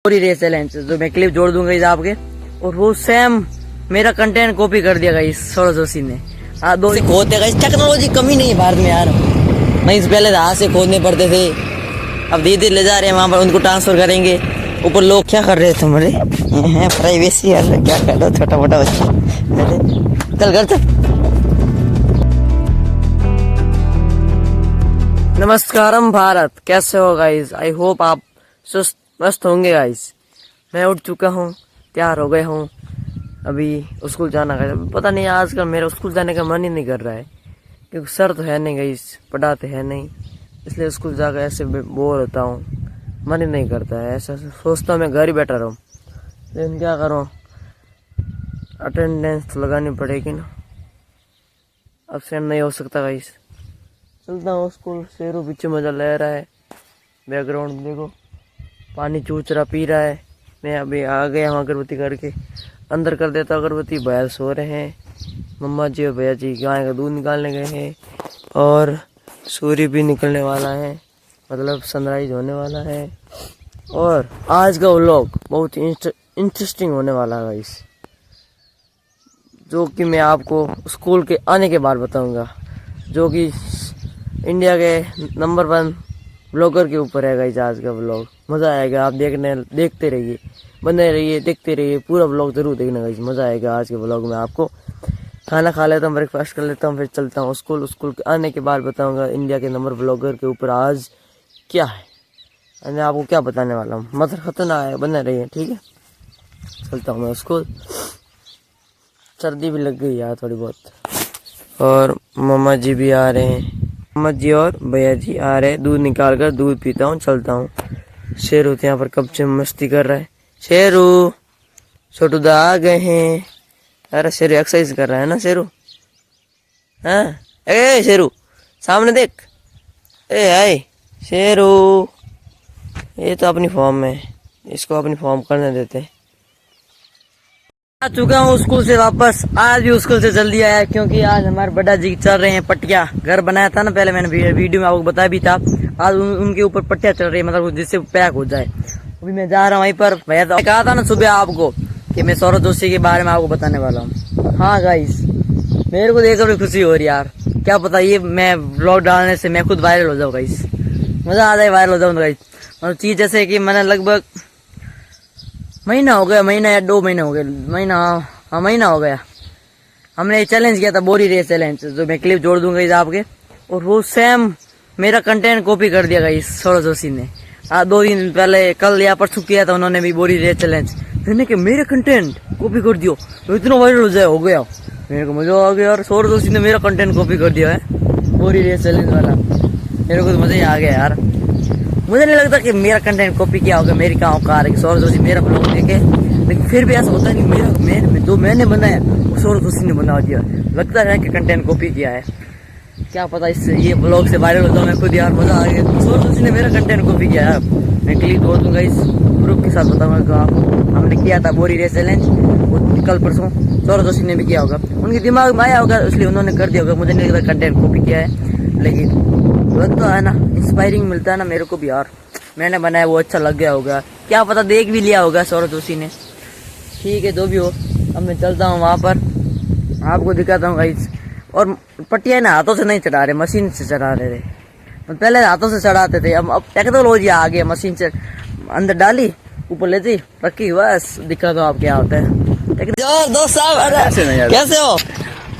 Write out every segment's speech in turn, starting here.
पूरी रे चैलेंज जो मैं क्लिप जोड़ दूंगा इस आपके, और वो सेम मेरा कंटेंट कॉपी कर दिया गाइस सौरभ जोशी ने। हाँ दो खोदते गाइस, टेक्नोलॉजी कमी नहीं है भारत में यार। नहीं पहले हाथ से खोदने पड़ते थे, अब धीरे धीरे ले जा रहे हैं वहां पर, उनको ट्रांसफर करेंगे। ऊपर लोग क्या कर रहे थे मेरे प्राइवेसी यार, क्या कर रहे हो छोटा मोटा बच्चा। चल घर चल। नमस्कारम भारत, कैसे हो गाइस? आई होप आप सुस्त मस्त होंगे गाइस। मैं उठ चुका हूँ, तैयार हो गया हूँ, अभी स्कूल जाना है। पता नहीं आजकल मेरा स्कूल जाने का मन ही नहीं कर रहा है, क्योंकि सर तो है नहीं गाइस, पढ़ाते हैं नहीं, इसलिए स्कूल जाकर ऐसे बोर होता हूँ, मन ही नहीं करता है। ऐसा सोचता हूँ मैं घर ही बैठा रहूँ, लेकिन क्या करूँ, अटेंडेंस तो लगानी पड़ेगी ना, एब्सेंट नहीं हो सकता गाइस। चलता हूँ स्कूल। शेरू पीछे मजा ले रहा है, बैकग्राउंड देखो, पानी चूच रहा पी रहा है। मैं अभी आ गया हूँ अगरबत्ती करके, अंदर कर देता अगरबत्ती। भैया सो रहे हैं, मम्मा जी और भैया जी गाय का दूध निकालने गए हैं, और सूर्य भी निकलने वाला है, मतलब सनराइज होने वाला है। और आज का व्लॉग बहुत इंटरेस्टिंग होने वाला है गाइस, जो कि मैं आपको स्कूल के आने के बाद बताऊंगा, जो कि इंडिया के नंबर 1 ब्लॉगर के ऊपर है गाइस। आज का व्लॉग मज़ा आएगा, आप देखते रहिए, बने रहिए, देखते रहिए, पूरा व्लॉग जरूर देखना गाइस, मज़ा आएगा आज के व्लॉग में। आपको खाना खा लेता हूँ, ब्रेकफास्ट कर लेता हूँ, फिर चलता हूँ स्कूल। स्कूल के आने के बाद बताऊँगा इंडिया के नंबर ब्लॉगर के ऊपर आज क्या है, मैं आपको क्या बताने वाला हूँ। मतलब खतरनाक है, बने रहिए, ठीक है। चलता हूँ मैं स्कूल, सर्दी भी लग गई यार थोड़ी बहुत, और मम्मा जी भी आ रहे हैं, मम्मा जी और भैया जी आ रहे हैं। दूध निकाल कर दूध पीता हूँ, चलता हूँ। शेरू तो यहाँ पर कब से मस्ती कर रहा है। शेरू, छोटू दा आ गए हैं। अरे शेरू एक्सरसाइज कर रहा है ना शेरू, हाँ। ए शेरू सामने देख, ए हाय शेरू, ये तो अपनी फॉर्म में, इसको अपनी फॉर्म करने देते। आ चुका हूँ स्कूल से वापस। आज भी स्कूल से जल्दी आया, क्योंकि आज हमारे बड़ा जी चल रहे हैं पट्टिया। घर बनाया था ना पहले, मैंने वीडियो में आपको बताया भी था। आज उनके ऊपर पट्टिया चल रही है, मतलब जिससे पैक हो जाए। अभी मैं जा रहा हूँ वहीं पर। भैया तो कहा था ना सुबह आपको कि मैं सौरभ जोशी के बारे में आपको बताने वाला हूँ। हाँ गाइस, मेरे को देखकर खुशी हो रही यार, क्या पता ये मैं ब्लॉग डालने से मैं खुद वायरल हो जाऊँ गाइस। मजा आ जाए वायरल हो जाऊँ गाइस। मतलब चीज जैसे कि मैंने लगभग महीना हो गया, महीना या 2 महीने हो गए, महीना, हाँ महीना हो गया, हमने एक चैलेंज किया था, बोरी रेस चैलेंज, जो मैं क्लिप जोड़ दूंगा इस आपके, और वो सेम मेरा कंटेंट कॉपी कर दिया गाइस सौरभ जोशी ने। 2 दिन पहले, कल या परसों किया था उन्होंने भी बोरी रेस चैलेंज। मैंने कि मेरा कंटेंट कॉपी कर दियो तो इतना वायरल हो गया। मेरे को मजा आ गया यार, सौरभ जोशी ने मेरा कंटेंट कॉपी कर दिया है बोरी रेस चैलेंज वाला। मेरे को तो मजा ही आ गया यार। मुझे नहीं लगता कि मेरा कंटेंट कॉपी किया होगा, मेरी कहाँ औकात है कि सौरभ जोशी मेरा ब्लॉग देखे, लेकिन फिर भी ऐसा होता है कि जो मैंने बनाया वो सौरभ जोशी ने बना दिया। लगता है कि कंटेंट कॉपी किया है, क्या पता इससे ये ब्लॉग से वायरल होता हूँ मैं खुद यार। मजा आ गया, सौरभ जोशी ने मेरा कंटेंट कॉपी किया है। मैं क्लिप जोड़ दूंगा इस ग्रुप के साथ, बताऊंगा आपको। हमने किया था बोरी रेस चैलेंज, वो कल परसों सौरभ जोशी ने भी किया होगा, उनके दिमाग में आया होगा इसलिए उन्होंने कर दिया होगा। मुझे नहीं लगता कंटेंट कॉपी किया है, लेकिन तो है ना, इंस्पायरिंग मिलता है ना मेरे को भी यार। मैंने बनाया वो अच्छा लग गया होगा, क्या पता देख भी लिया होगा सौरभ जोशी ने। ठीक है, जो भी हो, अब मैं चलता हूँ वहाँ पर, आपको दिखाता हूँ गाइस। और पट्टियाँ ना हाथों से नहीं चढ़ा रहे, मशीन से चढ़ा रहे थे। पहले हाथों से चढ़ाते थे, अब टेक्नोलॉजी आ गई, मशीन से अंदर डाली, ऊपर लेती रखी, बस दिखाता हूँ आप क्या होता है। दोस्त साहब कैसे हो,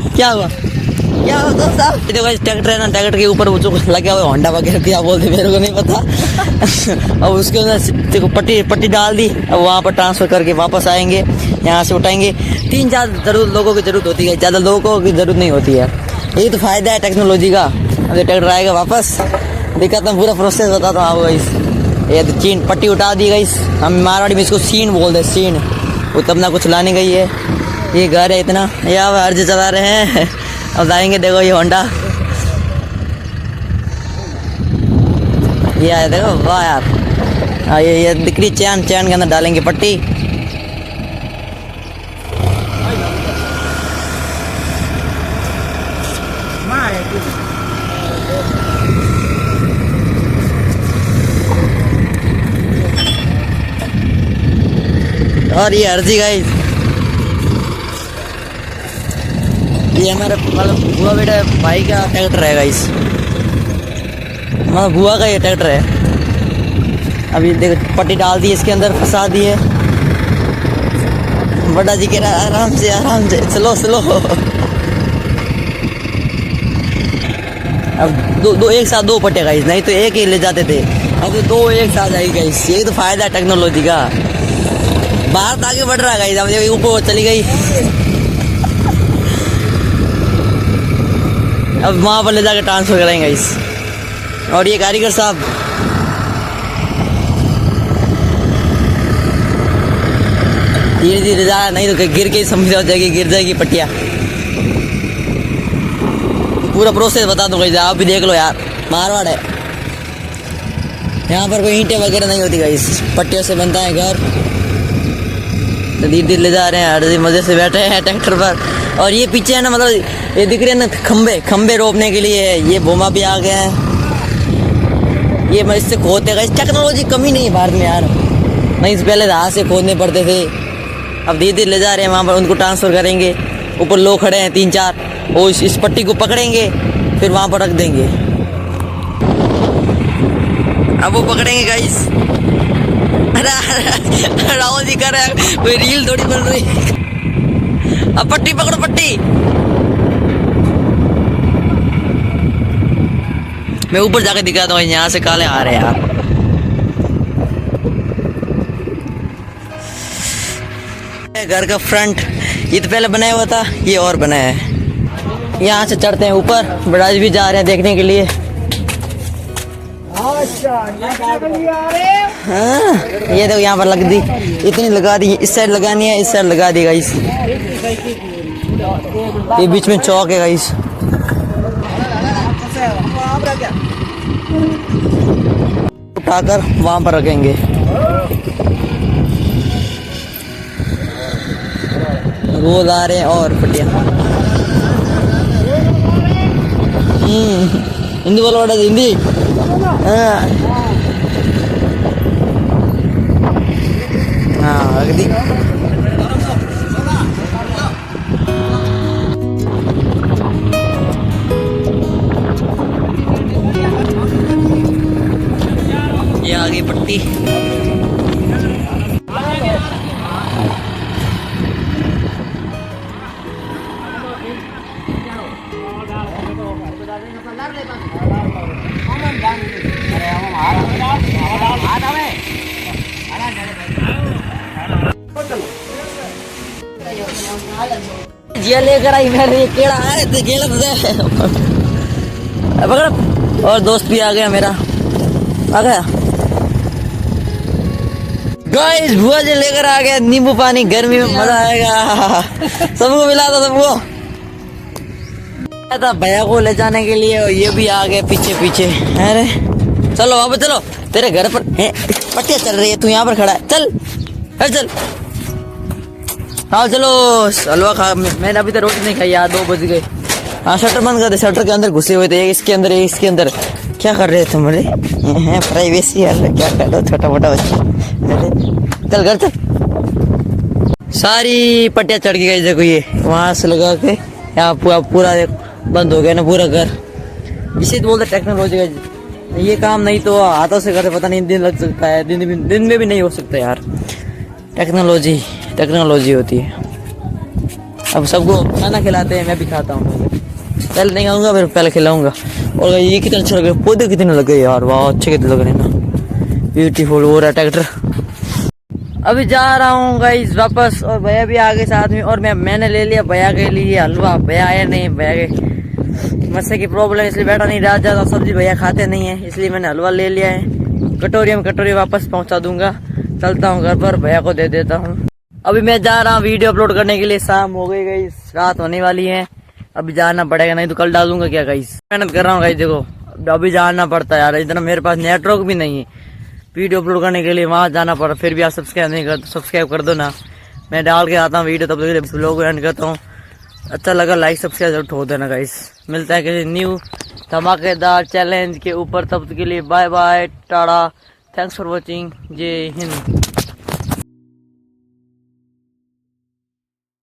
क्या हुआ, क्या होता साहब? ट्रैक्टर है ना, ट्रैक्टर के ऊपर वो जो लगा हुआ होंडा वगैरह क्या बोलते मेरे को नहीं पता। अब उसके अंदर देखो पट्टी डाल दी, अब वहाँ पर ट्रांसफर करके वापस आएंगे, यहाँ से उठाएंगे। 3-4 लोगों की जरूरत होती है, ज़्यादा लोगों की जरूरत नहीं होती है। यही तो फायदा है टेक्नोलॉजी का। अब ट्रैक्टर आएगा वापस, दिखाता हूँ पूरा प्रोसेस बताता हूँ आपको गाइस। ये तो चीन पट्टी उठा दी गाइस, हम मारवाड़ी में इसको सीन बोलते, सीन। वो तब ना कुछ लाने गई है, ये घर है इतना, ये आप अर्ज चला रहे हैं। अब लाएंगे, देखो ये होंडा, ये आया देखो, वाह यार। ये दिख रही चैन के अंदर डालेंगे पट्टी। और ये अर्जी गाइस, ये हमारे मतलब बुआ बेटा भाई का ट्रैक्टर है गाइस, मतलब बुआ का ये ट्रैक्टर है। अभी देखो पट्टी डाल दी इसके अंदर, फंसा दी है। बड़ा जी कह रहा है आराम से स्लो स्लो। अब दो एक साथ दो पट्टे गाइस, नहीं तो एक ही ले जाते थे, अब तो दो एक साथ आएगी गाइस। यही तो फायदा है टेक्नोलॉजी का। भारत आगे बढ़ रहा है गाइस। अब ये ऊपर चली गई, अब वहां पर ले जाकर ट्रांसफर करेंगे गाइस। और ये कारीगर साहब धीरे धीरे जा, नहीं तो गिर के समस्या हो जाएगी, गिर जाएगी पट्टियाँ। पूरा प्रोसेस बता दूंगा गाइस, आप भी देख लो यार, मारवाड़ है। यहाँ पर कोई ईंटें वगैरह नहीं होती गाइस, पट्टियों से बनता है घर। तो धीरे धीरे ले जा रहे हैं, हर मजे से बैठे हैं ट्रैक्टर पर। और ये पीछे है ना, मतलब ये दिख रहे हैं ना खंबे रोपने के लिए, ये बोमा भी आ गया है। ये मैं इससे खोदते गाइस, टेक्नोलॉजी कमी नहीं है भारत में यार। नहीं पहले हाथ से खोदने पड़ते थे, अब धीरे धीरे ले जा रहे हैं वहाँ पर, उनको ट्रांसफर करेंगे। ऊपर लोग खड़े हैं 3-4, वो इस पट्टी को पकड़ेंगे, फिर वहाँ पर रख देंगे। अब वो पकड़ेंगे गाइस। राहुल जी कर रहे हैं, कोई रील थोड़ी बन रही। अब पट्टी पकड़ो, पट्टी। मैं ऊपर जाके दिखाता हूँ, यहाँ से काले आ रहे हैं यार। घर का फ्रंट ये तो पहले बनाया हुआ था, ये और बनाया है। यहाँ से चढ़ते हैं ऊपर, बड़ाज भी जा रहे हैं देखने के लिए। हाँ, ये देखो यहाँ पर लग दी, इतनी लगा दी। इस साइड लगानी है, इस साइड लगा दी गाइस। ये बीच में चौक है गाइस। उठाकर वहां पर रखेंगे। रोज आ रहे हैं और पटिया। हिंदी बोलो, बड़ा हिंदी। हाँ रख दी। ये आ गई पट्टी। जिया लेकर आई मेरे, ये केड़ा आ रहे थे, केला पकड़। और दोस्त भी आ गया मेरा, आ गया गाइस। बुआ जी लेकर आ गया नींबू पानी, गर्मी में मजा आएगा। सबको मिला था, सबको था भैया को ले जाने के लिए। और ये भी आ गए पीछे पीछे। अरे चलो वापस चलो, तेरे घर पर पट्टियाँ चल रही है, तू यहाँ पर खड़ा है। चल चल हाँ चलो हलवा खा। मैंने अभी तक रोटी नहीं खाई यार, 2 बज गए। हाँ शटर बंद कर दे, शटर के अंदर घुसे हुए थे, एक इसके अंदर एक इसके अंदर। क्या कर रहे थे मेरे? प्राइवेसी यार, क्या कर रहे हो छोटा मोटा बच्चा। चल घर चल। सारी पट्टियाँ चढ़ गई देखो, ये वहां से लगा के यहाँ पूरा बंद हो गया ना पूरा घर। इसे तो बोलते टेक्नोलॉजी का। ये काम नहीं तो हाथों से करते, पता नहीं दिन लग सकता है, दिन में भी नहीं हो सकता यार। टेक्नोलॉजी होती है। अब सबको खाना खिलाते हैं, मैं भी खाता हूँ। पहले नहीं खाऊंगा, फिर पहले खिलाऊंगा। और ये कितने अच्छे लगे, पौधे कितने लगे यार, वाह अच्छे कितने लग रहे हैं ना, ब्यूटीफुल हो रहा है ट्रैक्टर। अभी जा रहा हूँ गाइस वापस, और भैया भी आ गए साथ में। और मैंने ले लिया भैया के लिए हलवा। भैया आया नहीं, भैया के मस्से की प्रॉब्लम, इसलिए बैठा नहीं रहा। ज्यादा सब्जी भैया खाते नहीं है, इसलिए मैंने हलवा ले लिया है। कटोरी वापस पहुँचा दूंगा। चलता हूँ घर पर, भैया को दे देता हूँ। अभी मैं जा रहा हूँ वीडियो अपलोड करने के लिए। शाम हो गई गाइस, रात होने वाली है। अभी जाना पड़ेगा, नहीं तो कल डालूंगा क्या गाइस। मेहनत कर रहा हूँ गाइस, देखो अभी जाना पड़ता है यार, इतना मेरे पास नेटवर्क भी नहीं है वीडियो अपलोड करने के लिए, वहां जाना पड़ा। फिर भी आप सब्सक्राइब नहीं करते, सब्सक्राइब कर दो ना। मैं डाल के आता हूँ वीडियो, तब तक लोग एंड करता हूँ। अच्छा लगा लाइक सब्सक्राइब ठोक देना गाइस। मिलता है किसी न्यू धमाकेदार चैलेंज के ऊपर, तब तक के लिए bye bye, tata, thanks for watching, जय हिंद।